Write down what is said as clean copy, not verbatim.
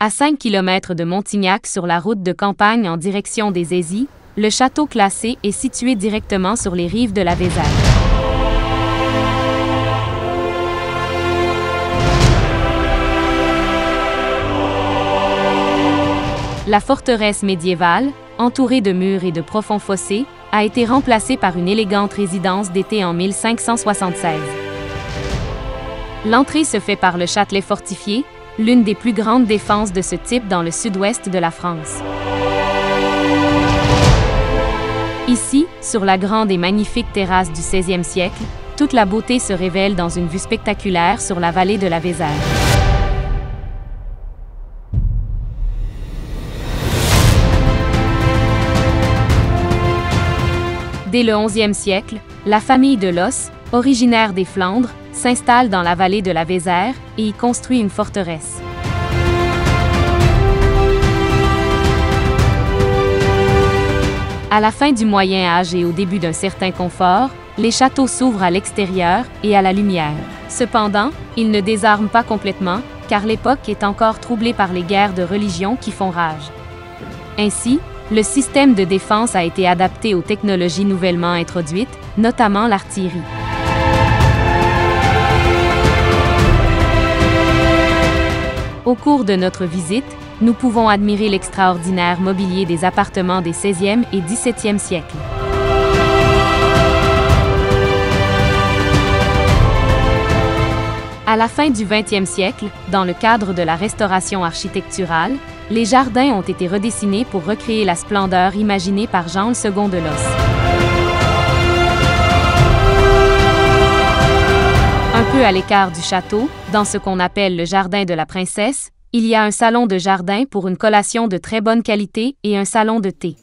À 5 km de Montignac sur la route de campagne en direction des Aisies, le château classé est situé directement sur les rives de la Vézère. La forteresse médiévale, entourée de murs et de profonds fossés, a été remplacée par une élégante résidence d'été en 1576. L'entrée se fait par le Châtelet fortifié, l'une des plus grandes défenses de ce type dans le sud-ouest de la France. Ici, sur la grande et magnifique terrasse du XVIe siècle, toute la beauté se révèle dans une vue spectaculaire sur la vallée de la Vézère. Dès le XIe siècle, la famille de Los, originaire des Flandres, s'installe dans la vallée de la Vézère et y construit une forteresse. À la fin du Moyen Âge et au début d'un certain confort, les châteaux s'ouvrent à l'extérieur et à la lumière. Cependant, ils ne désarment pas complètement, car l'époque est encore troublée par les guerres de religion qui font rage. Ainsi, le système de défense a été adapté aux technologies nouvellement introduites, notamment l'artillerie. Au cours de notre visite, nous pouvons admirer l'extraordinaire mobilier des appartements des XVIe et XVIIe siècles. À la fin du XXe siècle, dans le cadre de la restauration architecturale, les jardins ont été redessinés pour recréer la splendeur imaginée par Jean II de Los. Un peu à l'écart du château, dans ce qu'on appelle le jardin de la princesse, il y a un salon de jardin pour une collation de très bonne qualité et un salon de thé.